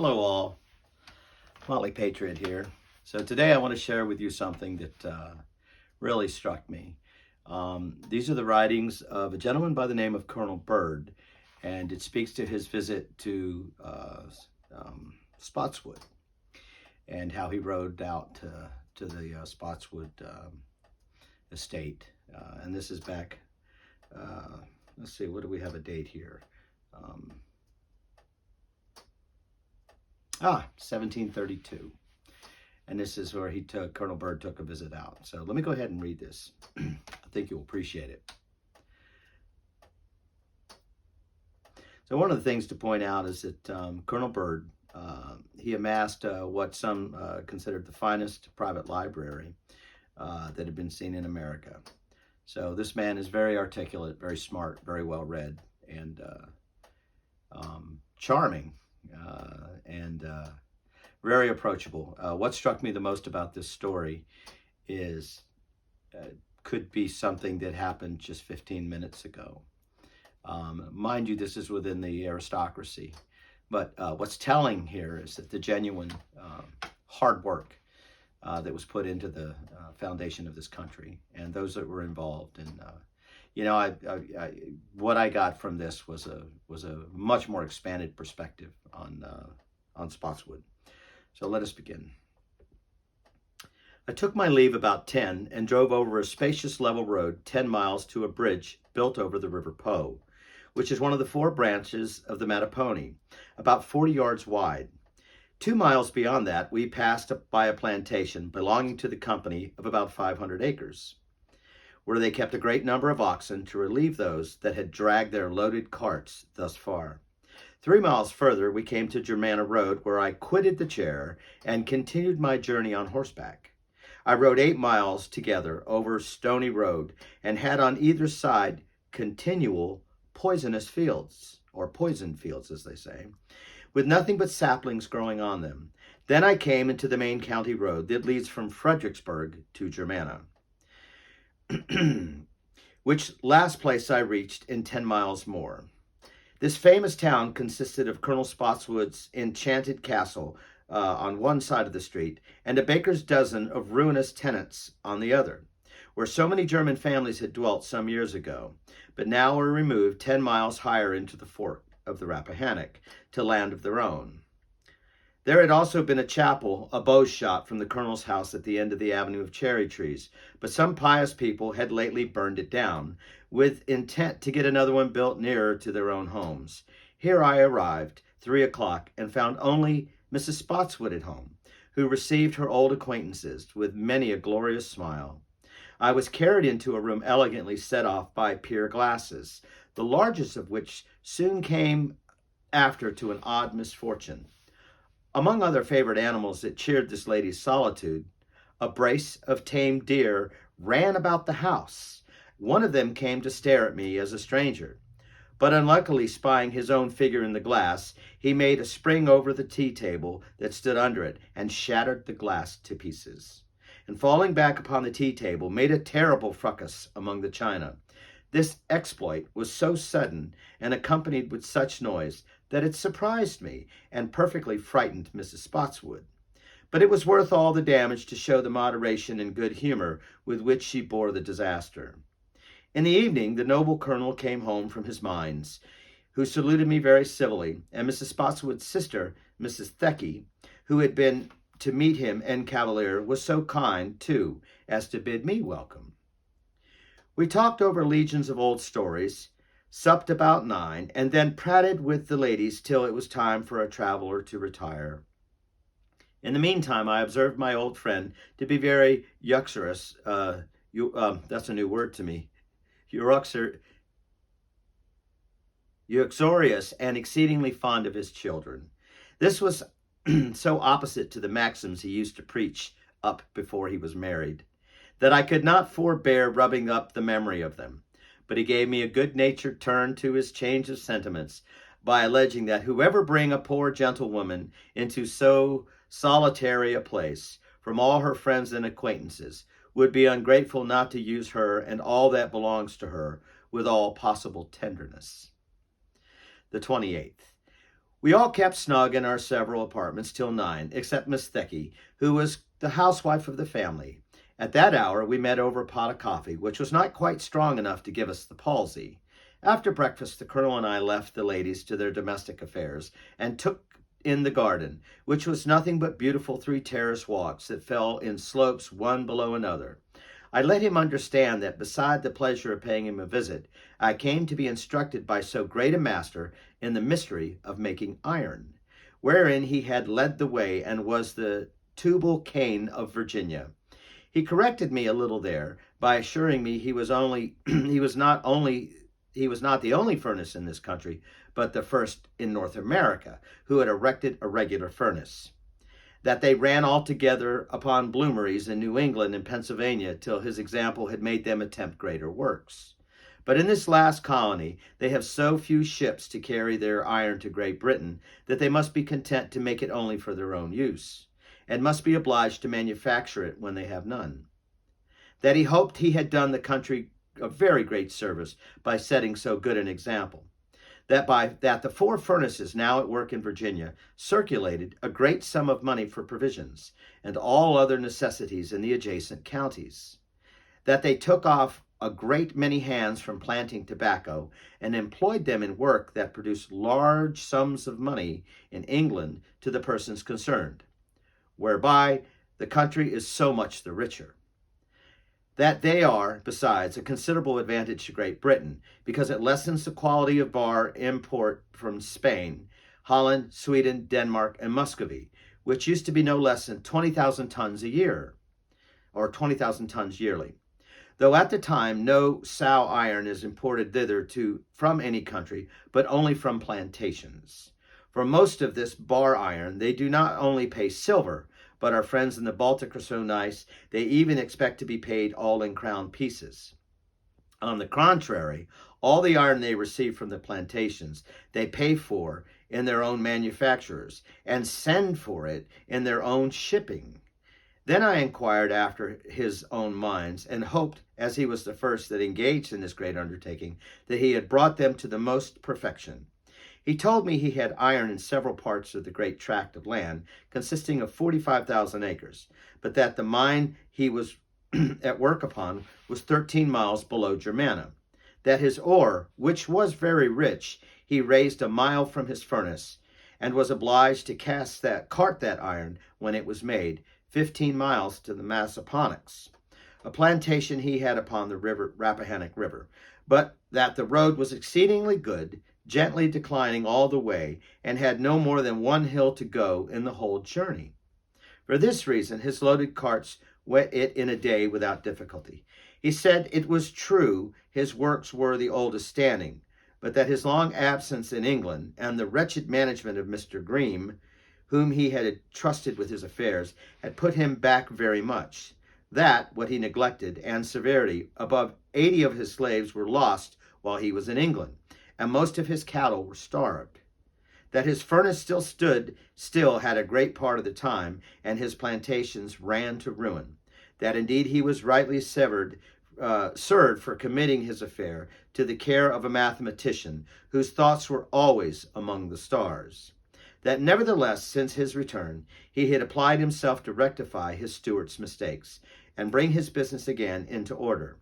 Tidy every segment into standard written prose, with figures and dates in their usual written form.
Hello all, Motley Patriot here. So today I want to share with you something that really struck me. These are the writings of a gentleman by the name of Col Byrd, and it speaks to his visit to Spotswood and how he rode out to the Spotswood estate. And this is back, let's see, what do we have a date here? 1732. And this is where Col Byrd took a visit out. So let me go ahead and read this. I think you'll appreciate it. So one of the things to point out is that Col Byrd, he amassed what some considered the finest private library that had been seen in America. So this man is very articulate, very smart, very well read, and charming. And very approachable. What struck me the most about this story is could be something that happened just 15 minutes ago. Mind you, this is within the aristocracy, but what's telling here is that the genuine hard work that was put into the foundation of this country and those that were involved. And what I got from this was a much more expanded perspective on Spotswood. So let us begin. I took my leave about 10 and drove over a spacious level road 10 miles to a bridge built over the River Po, which is one of the 4 branches of the Mattapony, about 40 yards wide. 2 miles beyond that, we passed by a plantation belonging to the company of about 500 acres, where they kept a great number of oxen to relieve those that had dragged their loaded carts thus far. 3 miles further, we came to Germanna Road, where I quitted the chair and continued my journey on horseback. I rode 8 miles together over Stony Road and had on either side continual poisonous fields, or poison fields as they say, with nothing but saplings growing on them. Then I came into the main county road that leads from Fredericksburg to Germanna, which last place I reached in 10 miles more. This famous town consisted of Col Spotswood's enchanted castle on one side of the street and a baker's dozen of ruinous tenants on the other, where so many German families had dwelt some years ago, but now were removed 10 miles higher into the fork of the Rappahannock to land of their own. There had also been a chapel a bow's shot from the colonel's house at the end of the avenue of cherry trees, but some pious people had lately burned it down, with intent to get another one built nearer to their own homes. Here I arrived, 3 o'clock, and found only Mrs. Spotswood at home, who received her old acquaintances with many a glorious smile. I was carried into a room elegantly set off by pier glasses, the largest of which soon came after to an odd misfortune. Among other favorite animals that cheered this lady's solitude, a brace of tame deer ran about the house. One of them came to stare at me as a stranger, but unluckily spying his own figure in the glass, he made a spring over the tea table that stood under it and shattered the glass to pieces, and falling back upon the tea table, made a terrible fracas among the china. This exploit was so sudden and accompanied with such noise that it surprised me and perfectly frightened Mrs. Spotswood. But it was worth all the damage to show the moderation and good humor with which she bore the disaster. In the evening, the noble colonel came home from his mines, who saluted me very civilly, and Mrs. Spotswood's sister, Mrs. Thecky, who had been to meet him en cavalier, was so kind, too, as to bid me welcome. We talked over legions of old stories, supped about 9, and then prated with the ladies till it was time for a traveler to retire. In the meantime, I observed my old friend to be very uxorious. That's a new word to me. Uxorious and exceedingly fond of his children. This was so opposite to the maxims he used to preach up before he was married, that I could not forbear rubbing up the memory of them. But he gave me a good-natured turn to his change of sentiments by alleging that whoever bring a poor gentlewoman into so solitary a place from all her friends and acquaintances would be ungrateful not to use her and all that belongs to her with all possible tenderness. The 28th. We all kept snug in our several apartments till 9, except Miss Thicky, who was the housewife of the family. At that hour we met over a pot of coffee, which was not quite strong enough to give us the palsy. After breakfast the colonel and I left the ladies to their domestic affairs, and took in the garden, which was nothing but beautiful 3 terrace walks that fell in slopes one below another. I let him understand that beside the pleasure of paying him a visit, I came to be instructed by so great a master in the mystery of making iron, wherein he had led the way and was the Tubal Cain of Virginia. He corrected me a little there by assuring me he was only he was not the only furnace in this country, but the first in North America who had erected a regular furnace. That they ran all together upon bloomeries in New England and Pennsylvania till his example had made them attempt greater works. But in this last colony they have so few ships to carry their iron to Great Britain that they must be content to make it only for their own use, and must be obliged to manufacture it when they have none. That he hoped he had done the country a very great service by setting so good an example. That the 4 furnaces now at work in Virginia circulated a great sum of money for provisions and all other necessities in the adjacent counties. That they took off a great many hands from planting tobacco and employed them in work that produced large sums of money in England to the persons concerned, whereby the country is so much the richer. That they are, besides, a considerable advantage to Great Britain, because it lessens the quality of bar import from Spain, Holland, Sweden, Denmark, and Muscovy, which used to be no less than 20,000 tons a year, or 20,000 tons yearly. Though at the time no sow iron is imported thither from any country, but only from plantations. For most of this bar iron they do not only pay silver, but our friends in the Baltic are so nice, they even expect to be paid all in crown pieces. On the contrary, all the iron they receive from the plantations, they pay for in their own manufacturers, and send for it in their own shipping. Then I inquired after his own mines, and hoped, as he was the first that engaged in this great undertaking, that he had brought them to the most perfection. He told me he had iron in several parts of the great tract of land, consisting of 45,000 acres, but that the mine he was at work upon was 13 miles below Germanna. That his ore, which was very rich, he raised a mile from his furnace, and was obliged to cart that iron, when it was made, 15 miles to the Massaponax, a plantation he had upon the Rappahannock River, but that the road was exceedingly good, gently declining all the way, and had no more than 1 hill to go in the whole journey. For this reason his loaded carts went it in a day without difficulty. He said it was true his works were the oldest standing, but that his long absence in England, and the wretched management of Mr. Greme, whom he had trusted with his affairs, had put him back very much. That, what he neglected, and severity, above 80 of his slaves were lost while he was in England, and most of his cattle were starved. That his furnace still had a great part of the time, and his plantations ran to ruin. That indeed he was rightly served for committing his affair to the care of a mathematician, whose thoughts were always among the stars. That nevertheless, since his return, he had applied himself to rectify his steward's mistakes, and bring his business again into order.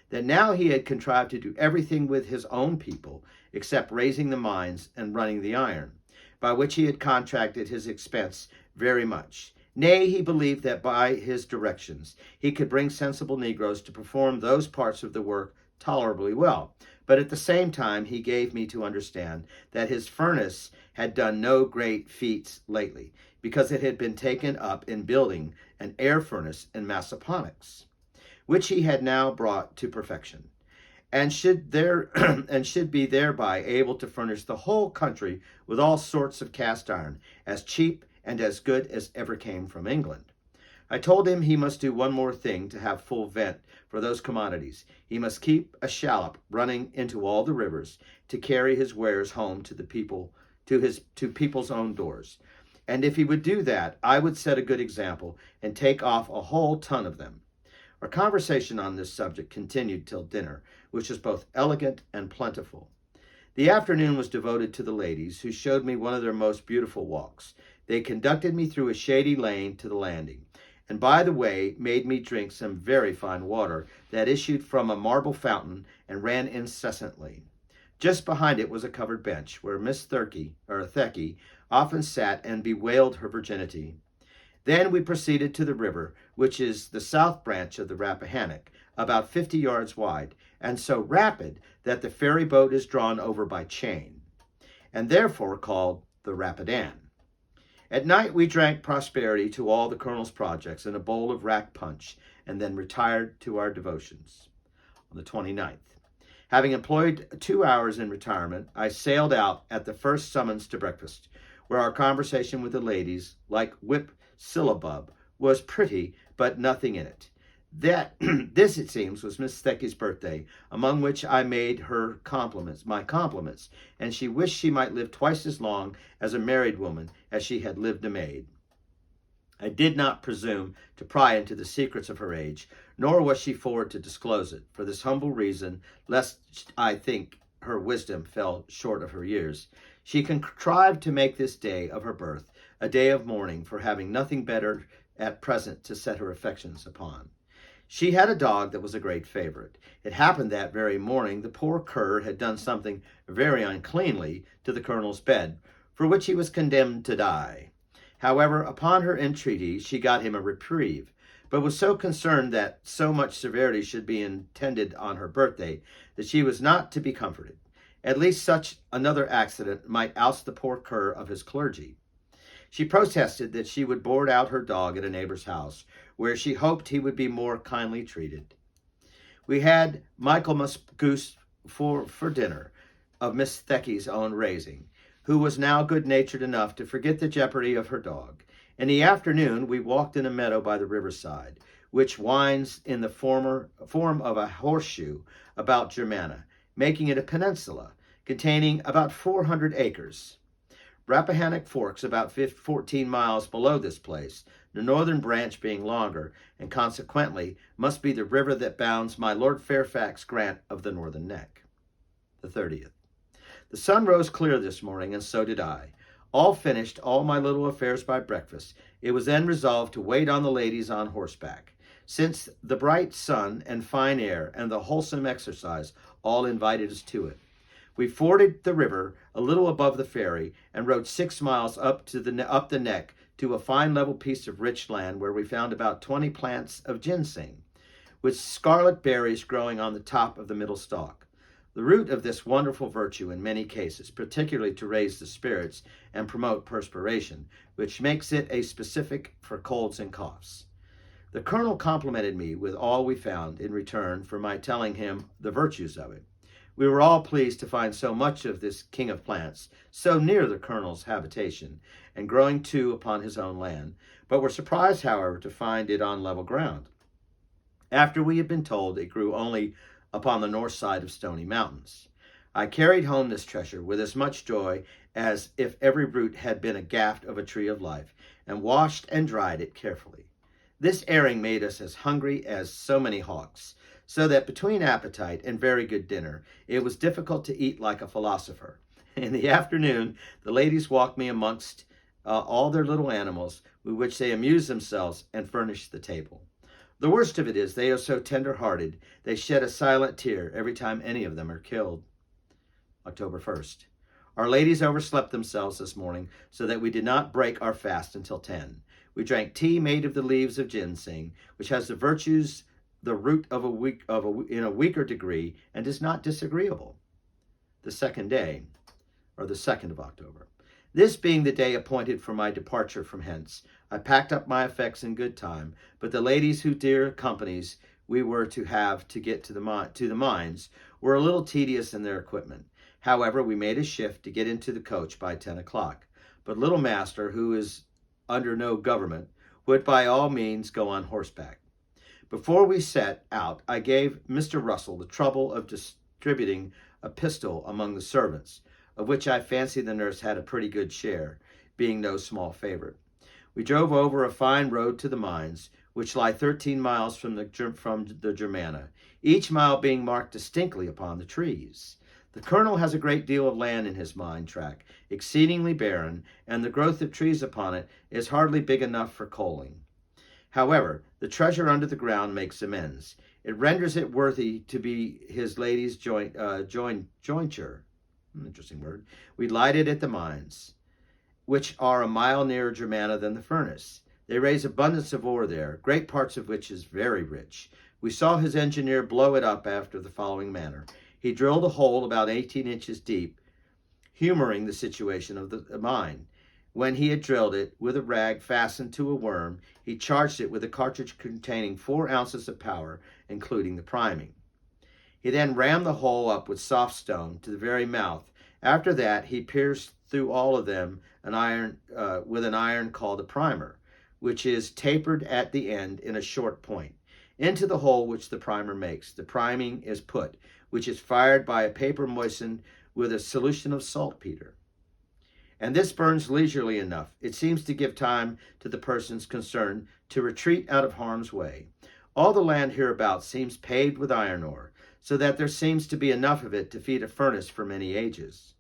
That now he had contrived to do everything with his own people, except raising the mines and running the iron, by which he had contracted his expense very much. Nay, he believed that by his directions he could bring sensible negroes to perform those parts of the work tolerably well. But at the same time he gave me to understand that his furnace had done no great feats lately, because it had been taken up in building an air furnace in Massaponax, which he had now brought to perfection, and should be thereby able to furnish the whole country with all sorts of cast iron, as cheap and as good as ever came from England. I told him he must do one more thing to have full vent for those commodities. He must keep a shallop running into all the rivers to carry his wares home to the people, to people's own doors. And if he would do that, I would set a good example and take off a whole ton of them. Our conversation on this subject continued till dinner, which was both elegant and plentiful. The afternoon was devoted to the ladies, who showed me one of their most beautiful walks. They conducted me through a shady lane to the landing, and by the way made me drink some very fine water that issued from a marble fountain and ran incessantly. Just behind it was a covered bench, where Miss Thecky often sat and bewailed her virginity. Then we proceeded to the river, which is the south branch of the Rappahannock, about 50 yards wide, and so rapid that the ferry boat is drawn over by chain, and therefore called the Rapidan. At night we drank prosperity to all the colonel's projects in a bowl of rack punch, and then retired to our devotions. On the 29th, having employed 2 hours in retirement, I sailed out at the first summons to breakfast, where our conversation with the ladies, like whip syllabub, was pretty, but nothing in it. This, it seems, was Miss Thecky's birthday, among which I made her my compliments, and she wished she might live twice as long as a married woman as she had lived a maid. I did not presume to pry into the secrets of her age, nor was she forward to disclose it, for this humble reason, lest I think her wisdom fell short of her years. She contrived to make this day of her birth a day of mourning for having nothing better at present to set her affections upon. She had a dog that was a great favorite. It happened that very morning the poor cur had done something very uncleanly to the colonel's bed, for which he was condemned to die. However, upon her entreaty, she got him a reprieve, but was so concerned that so much severity should be intended on her birthday that she was not to be comforted. At least such another accident might oust the poor cur of his clergy. She protested that she would board out her dog at a neighbor's house, where she hoped he would be more kindly treated. We had Michaelmas goose for dinner, of Miss Thecky's own raising, who was now good-natured enough to forget the jeopardy of her dog. In the afternoon we walked in a meadow by the riverside, which winds in the form of a horseshoe about Germanna, making it a peninsula, containing about 400 acres. Rappahannock forks about 14 miles below this place, the northern branch being longer, and consequently must be the river that bounds my Lord Fairfax grant of the northern neck. The 30th. The sun rose clear this morning, and so did I. All finished all my little affairs by breakfast. It was then resolved to wait on the ladies on horseback, since the bright sun and fine air and the wholesome exercise all invited us to it. We forded the river a little above the ferry and rode 6 miles up the neck to a fine level piece of rich land, where we found about 20 plants of ginseng, with scarlet berries growing on the top of the middle stalk. The root of this wonderful virtue in many cases, particularly to raise the spirits and promote perspiration, which makes it a specific for colds and coughs. The colonel complimented me with all we found in return for my telling him the virtues of it. We were all pleased to find so much of this king of plants so near the colonel's habitation, and growing too upon his own land, but were surprised, however, to find it on level ground, after we had been told it grew only upon the north side of Stony Mountains. I carried home this treasure with as much joy as if every root had been a gaft of a tree of life, and washed and dried it carefully. This airing made us as hungry as so many hawks, so that between appetite and very good dinner, it was difficult to eat like a philosopher. In the afternoon, the ladies walked me amongst all their little animals, with which they amused themselves and furnished the table. The worst of it is they are so tender-hearted, they shed a silent tear every time any of them are killed. October 1st. Our ladies overslept themselves this morning, so that we did not break our fast until 10. We drank tea made of the leaves of ginseng, which has the virtues the root in a weaker degree, and is not disagreeable. The 2nd of October. This being the day appointed for my departure from hence, I packed up my effects in good time, but the ladies whose dear companies we were to have to get to the mines were a little tedious in their equipment. However, we made a shift to get into the coach by 10 o'clock, but little master, who is under no government, would by all means go on horseback. Before we set out, I gave Mr. Russell the trouble of distributing a pistol among the servants, of which I fancy the nurse had a pretty good share, being no small favorite. We drove over a fine road to the mines, which lie 13 miles from the Germanna, each mile being marked distinctly upon the trees. The colonel has a great deal of land in his mine tract, exceedingly barren, and the growth of trees upon it is hardly big enough for coaling. However, the treasure under the ground makes amends. It renders it worthy to be his lady's jointure. Interesting word. We lighted at the mines, which are a mile nearer Germanna than the furnace. They raise abundance of ore there, great parts of which is very rich. We saw his engineer blow it up after the following manner. He drilled a hole about 18 inches deep, humoring the situation of the mine. When he had drilled it with a rag fastened to a worm, he charged it with a cartridge containing 4 ounces of powder, including the priming. He then rammed the hole up with soft stone to the very mouth. After that, he pierced through all of them with an iron called a primer, which is tapered at the end in a short point. Into the hole which the primer makes, the priming is put, which is fired by a paper moistened with a solution of saltpeter. And this burns leisurely enough. It seems to give time to the persons concerned to retreat out of harm's way. All the land hereabouts seems paved with iron ore, so that there seems to be enough of it to feed a furnace for many ages.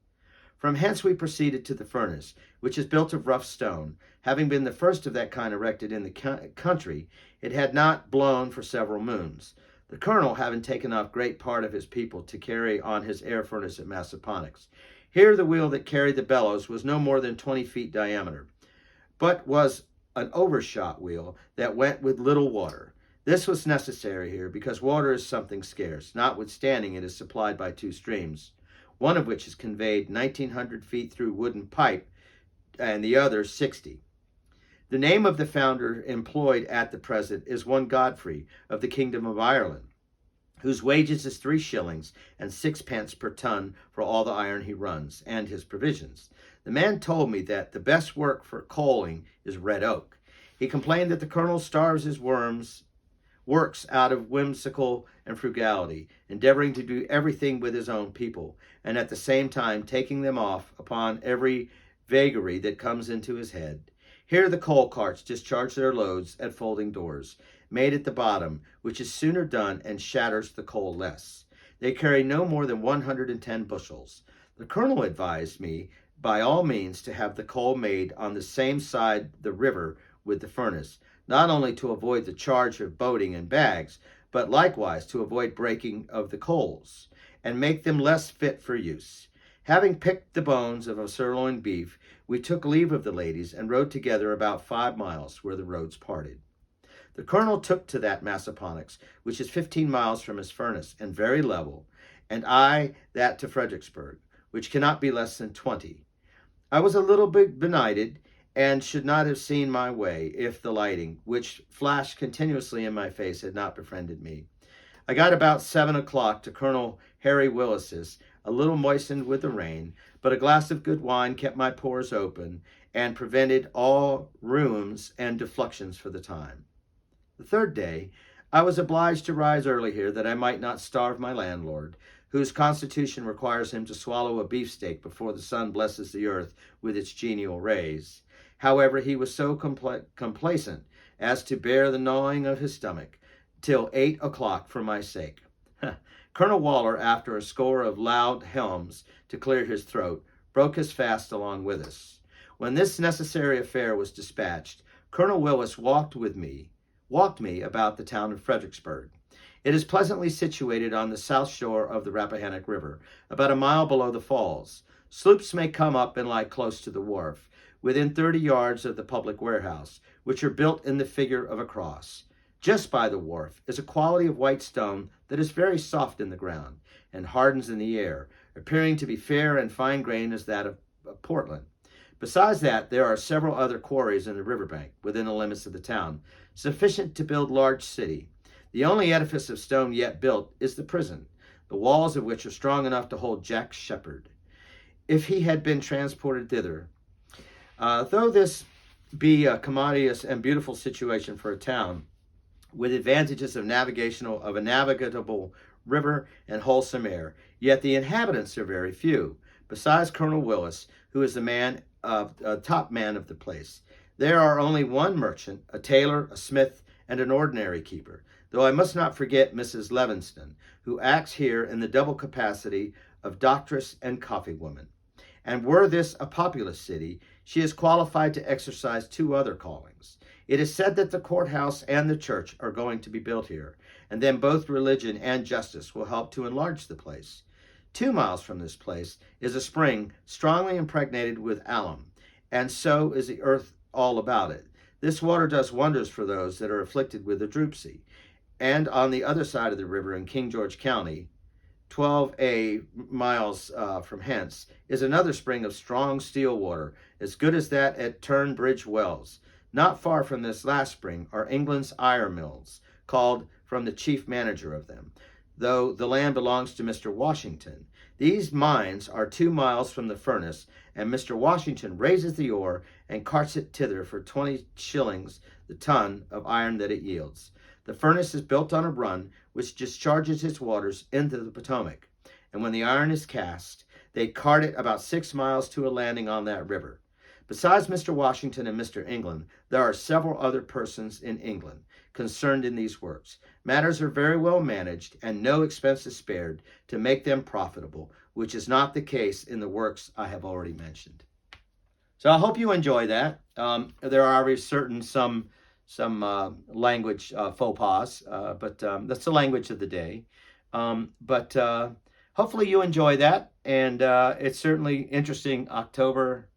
From hence we proceeded to the furnace, which is built of rough stone. Having been the first of that kind erected in the country, it had not blown for several moons. The colonel having taken off great part of his people to carry on his air furnace at Massaponax. Here the wheel that carried the bellows was no more than 20 feet diameter, but was an overshot wheel that went with little water. This was necessary here because water is something scarce, notwithstanding it is supplied by 2 streams, one of which is conveyed 1,900 feet through wooden pipe, and the other 60. The name of the founder employed at the present is one Godfrey of the Kingdom of Ireland, whose wages is 3 shillings and 6 pence per ton for all the iron he runs, and his provisions. The man told me that the best work for coaling is red oak. He complained that the colonel starves his works out of whimsical and frugality, endeavoring to do everything with his own people, and at the same time taking them off upon every vagary that comes into his head. Here the coal carts discharge their loads at folding doors, made at the bottom, which is sooner done and shatters the coal less. They carry no more than 110 bushels. The colonel advised me by all means to have the coal made on the same side the river with the furnace, not only to avoid the charge of boating in bags, but likewise to avoid breaking of the coals, and make them less fit for use. Having picked the bones of a sirloin beef, we took leave of the ladies and rode together about 5 miles, where the roads parted. The colonel took to that Massaponax, which is 15 miles from his furnace, and very level, and I that to Fredericksburg, which cannot be less than 20. I was a little bit benighted, and should not have seen my way if the lighting, which flashed continuously in my face, had not befriended me. I got about 7 o'clock to Colonel Harry Willis's, a little moistened with the rain, but a glass of good wine kept my pores open and prevented all rheums and defluxions for the time. The 3rd day, I was obliged to rise early here that I might not starve my landlord, whose constitution requires him to swallow a beefsteak before the sun blesses the earth with its genial rays. However, he was so complacent as to bear the gnawing of his stomach till 8 o'clock for my sake. Colonel Waller, after a score of loud helms to clear his throat, broke his fast along with us. When this necessary affair was dispatched, Colonel Willis walked me about the town of Fredericksburg. It is pleasantly situated on the south shore of the Rappahannock River, about a mile below the falls. Sloops may come up and lie close to the wharf, within 30 yards of the public warehouse, which are built in the figure of a cross. Just by the wharf is a quality of white stone that is very soft in the ground and hardens in the air, appearing to be fair and fine grained as that of Portland. Besides that, there are several other quarries in the riverbank, within the limits of the town, sufficient to build large city. The only edifice of stone yet built is the prison, the walls of which are strong enough to hold Jack Sheppard, if he had been transported thither. Though this be a commodious and beautiful situation for a town, with advantages of a navigable river and wholesome air, yet the inhabitants are very few. Besides Colonel Willis, who is the top man of the place, there are only one merchant, a tailor, a smith, and an ordinary keeper, though I must not forget Mrs. Levinston, who acts here in the double capacity of doctress and coffee woman. And were this a populous city, she is qualified to exercise two other callings. It is said that the courthouse and the church are going to be built here, and then both religion and justice will help to enlarge the place. 2 miles from this place is a spring strongly impregnated with alum, and so is the earth all about it. This water does wonders for those that are afflicted with the dropsy. And on the other side of the river in King George County, 12 miles from hence, is another spring of strong steel water, as good as that at Turnbridge Wells. Not far from this last spring are England's iron mills, called from the chief manager of them, though the land belongs to Mr. Washington. These mines are 2 miles from the furnace, and Mr. Washington raises the ore and carts it thither for 20 shillings the ton of iron that it yields. The furnace is built on a run which discharges its waters into the Potomac, and when the iron is cast, they cart it about 6 miles to a landing on that river. Besides Mr. Washington and Mr. England, there are several other persons in England concerned in these works. Matters are very well managed, and no expense is spared to make them profitable, which is not the case in the works I have already mentioned. So I hope you enjoy that. There are some language faux pas, but that's the language of the day. But hopefully you enjoy that, and it's certainly interesting. October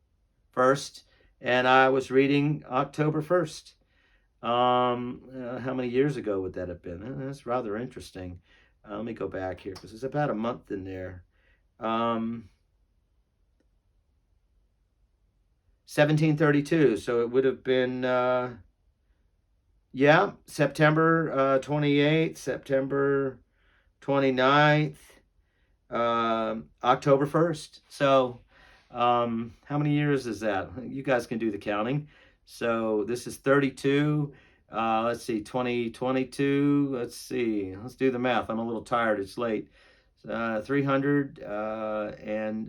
1st, and I was reading October 1st. How many years ago would that have been? That's rather interesting. Let me go back here, because it's about a month in there. 1732, so it would have been, September 28th, September 29th, October 1st. So how many years is that? You guys can do the counting. So this is 32. Let's see, 2022. Let's see. Let's do the math. I'm a little tired. It's late. 300 and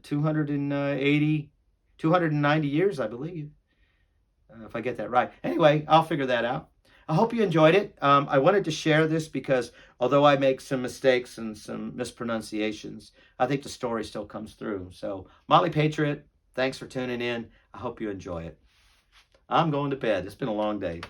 280, 290 years, I believe, if I get that right. Anyway, I'll figure that out. I hope you enjoyed it. I wanted to share this because although I make some mistakes and some mispronunciations, I think the story still comes through. So, Molly Patriot, thanks for tuning in. I hope you enjoy it. I'm going to bed. It's been a long day.